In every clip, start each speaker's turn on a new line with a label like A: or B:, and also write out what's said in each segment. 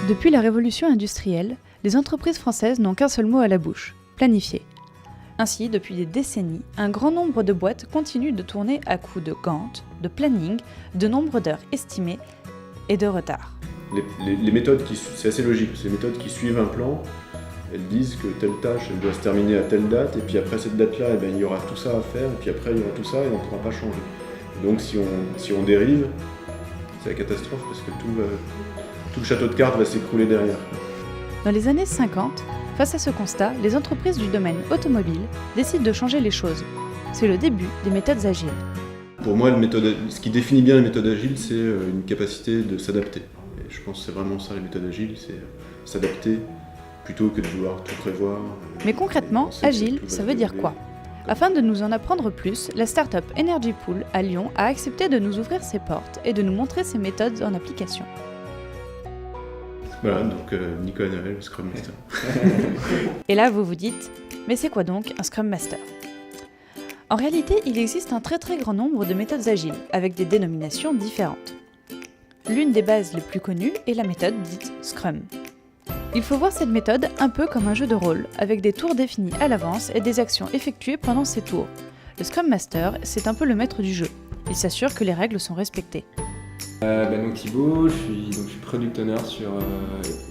A: Depuis la révolution industrielle, les entreprises françaises n'ont qu'un seul mot à la bouche, planifier. Ainsi, depuis des décennies, un grand nombre de boîtes continuent de tourner à coups de Gantt, de planning, de nombre d'heures estimées et de retard.
B: Les méthodes, c'est assez logique, c'est les méthodes qui suivent un plan, elles disent que telle tâche elle doit se terminer à telle date, et puis après cette date-là, il y aura tout ça à faire, et puis après il y aura tout ça, et on ne pourra pas changer. Et donc si on dérive, c'est la catastrophe, parce que tout le château de cartes va s'écrouler derrière.
A: Dans les années 50, face à ce constat, les entreprises du domaine automobile décident de changer les choses. C'est le début des méthodes agiles.
B: Pour moi, ce qui définit bien la méthode agile, c'est une capacité de s'adapter. Et je pense que c'est vraiment ça, la méthode agile, c'est s'adapter plutôt que de vouloir tout prévoir.
A: Mais concrètement, agile, ça veut dire quoi ? Afin de nous en apprendre plus, la start-up Energy Pool à Lyon a accepté de nous ouvrir ses portes et de nous montrer ses méthodes en application.
B: Voilà, donc Nicolas Navel, le Scrum Master.
A: Et là, vous vous dites, mais c'est quoi donc un Scrum Master ? En réalité, il existe un très grand nombre de méthodes agiles, avec des dénominations différentes. L'une des bases les plus connues est la méthode dite Scrum. Il faut voir cette méthode un peu comme un jeu de rôle, avec des tours définis à l'avance et des actions effectuées pendant ces tours. Le Scrum Master, c'est un peu le maître du jeu. Il s'assure que les règles sont respectées.
C: Donc Thibaut, je suis Product Owner sur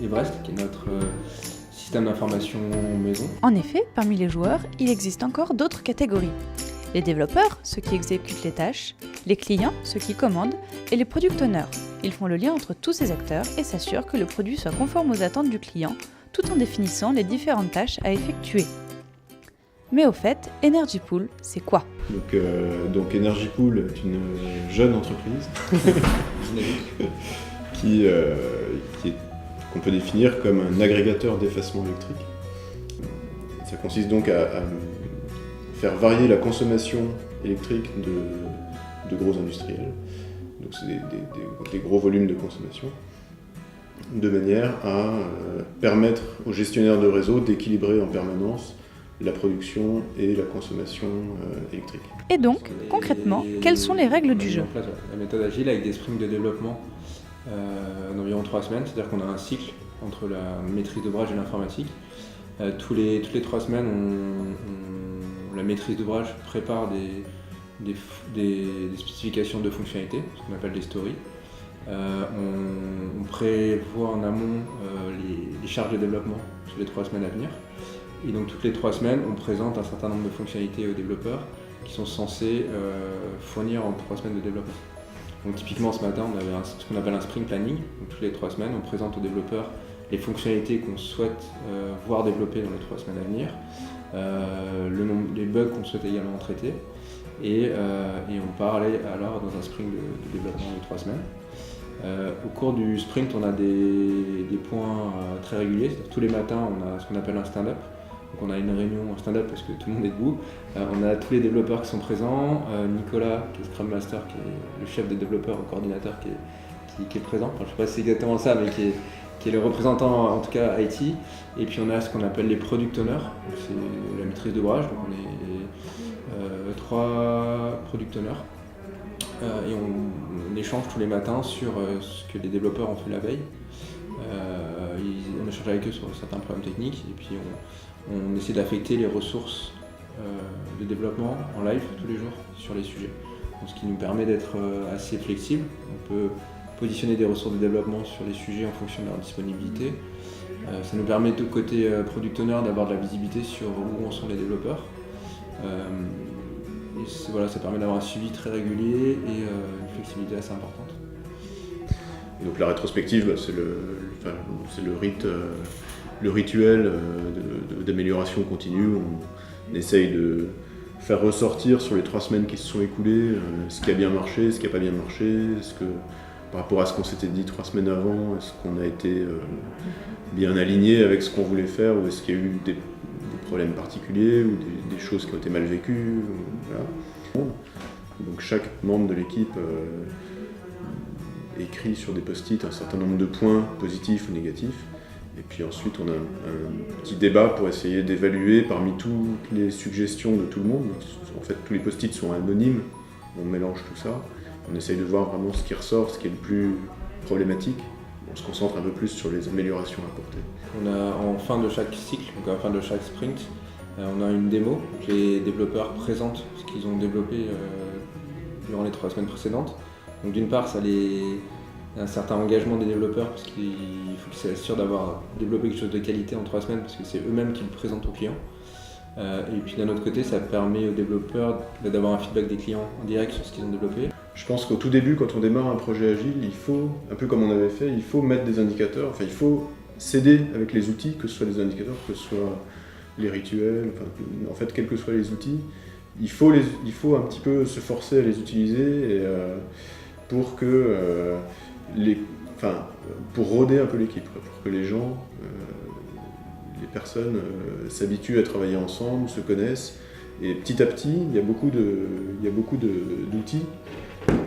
C: Everest, qui est notre système d'information maison.
A: En effet, parmi les joueurs, il existe encore d'autres catégories. Les développeurs, ceux qui exécutent les tâches, les clients, ceux qui commandent, et les Product Owners. Ils font le lien entre tous ces acteurs et s'assurent que le produit soit conforme aux attentes du client, tout en définissant les différentes tâches à effectuer. Mais au fait, Energy Pool, c'est quoi ?
B: Donc Energy Pool est une jeune entreprise qu'on peut définir comme un agrégateur d'effacement électrique. Ça consiste donc à faire varier la consommation électrique de gros industriels. Donc c'est des gros volumes de consommation, de manière à permettre aux gestionnaires de réseau d'équilibrer en permanence la production et la consommation électrique.
A: Et donc, concrètement, quelles sont les règles du jeu ?
C: La méthode agile avec des sprints de développement d'environ 3 semaines, c'est-à-dire qu'on a un cycle entre la maîtrise d'ouvrage et l'informatique. Toutes les 3 semaines, la maîtrise d'ouvrage prépare des spécifications de fonctionnalités, ce qu'on appelle des stories. On prévoit en amont les charges de développement sur les 3 semaines à venir. Et donc toutes les 3 semaines, on présente un certain nombre de fonctionnalités aux développeurs qui sont censés fournir en 3 semaines de développement. Donc typiquement ce matin, on avait ce qu'on appelle un sprint planning. Donc toutes les 3 semaines, on présente aux développeurs les fonctionnalités qu'on souhaite voir développer dans les 3 semaines à venir, les bugs qu'on souhaite également traiter, et on part alors dans un sprint de développement de 3 semaines. Au cours du sprint, on a des points très réguliers. Tous les matins, on a ce qu'on appelle un stand-up. Donc on a une réunion stand-up parce que tout le monde est debout. On a tous les développeurs qui sont présents. Nicolas, qui est Scrum Master, qui est le chef des développeurs, le coordinateur qui est présent. Enfin, je ne sais pas si c'est exactement ça, mais qui est le représentant, en tout cas IT. Et puis on a ce qu'on appelle les Product Owners. C'est la maîtrise d'ouvrage. Donc on est 3 Product Owners. Et on échange tous les matins sur ce que les développeurs ont fait la veille. On échange avec eux sur certains problèmes techniques et puis on essaie d'affecter les ressources de développement en live tous les jours sur les sujets. Donc, ce qui nous permet d'être assez flexible. On peut positionner des ressources de développement sur les sujets en fonction de leur disponibilité. Ça nous permet de côté Product Owner d'avoir de la visibilité sur où en sont les développeurs. Ça permet d'avoir un suivi très régulier et une flexibilité assez importante.
B: Et donc la rétrospective, c'est le rituel d'amélioration continue. On essaye de faire ressortir sur les 3 semaines qui se sont écoulées ce qui a bien marché, ce qui n'a pas bien marché, par rapport à ce qu'on s'était dit 3 semaines avant, est-ce qu'on a été bien aligné avec ce qu'on voulait faire ou est-ce qu'il y a eu des problèmes particuliers ou des choses qui ont été mal vécues. Voilà. Donc chaque membre de l'équipe écrit sur des post-it un certain nombre de points positifs ou négatifs. Et puis ensuite on a un petit débat pour essayer d'évaluer parmi toutes les suggestions de tout le monde. En fait tous les post-it sont anonymes, on mélange tout ça. On essaye de voir vraiment ce qui ressort, ce qui est le plus problématique. se concentre un peu plus sur les améliorations apportées.
C: On a en fin de chaque cycle, donc à la fin de chaque sprint, on a une démo que les développeurs présentent ce qu'ils ont développé durant les 3 semaines précédentes. Donc d'une part, ça un certain engagement des développeurs parce qu'il faut qu'ils s'assurent d'avoir développé quelque chose de qualité en 3 semaines parce que c'est eux-mêmes qui le présentent aux clients. Et puis d'un autre côté, ça permet aux développeurs d'avoir un feedback des clients en direct sur ce qu'ils ont développé.
B: Je pense qu'au tout début, quand on démarre un projet agile, il faut, un peu comme on avait fait, il faut mettre des indicateurs, il faut s'aider avec les outils, que ce soit les indicateurs, que ce soit les rituels, en fait, quels que soient les outils, il faut un petit peu se forcer à les utiliser pour roder un peu l'équipe, pour que les gens, les personnes s'habituent à travailler ensemble, se connaissent. Et petit à petit, il y a beaucoup d'outils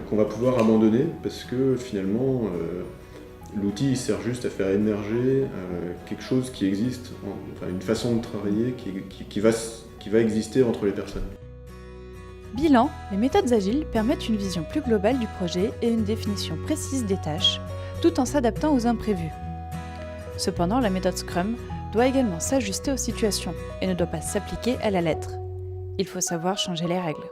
B: qu'on va pouvoir abandonner parce que finalement, l'outil il sert juste à faire émerger quelque chose qui existe, une façon de travailler qui va exister entre les personnes.
A: Bilan, les méthodes agiles permettent une vision plus globale du projet et une définition précise des tâches, tout en s'adaptant aux imprévus. Cependant, la méthode Scrum doit également s'ajuster aux situations et ne doit pas s'appliquer à la lettre. Il faut savoir changer les règles.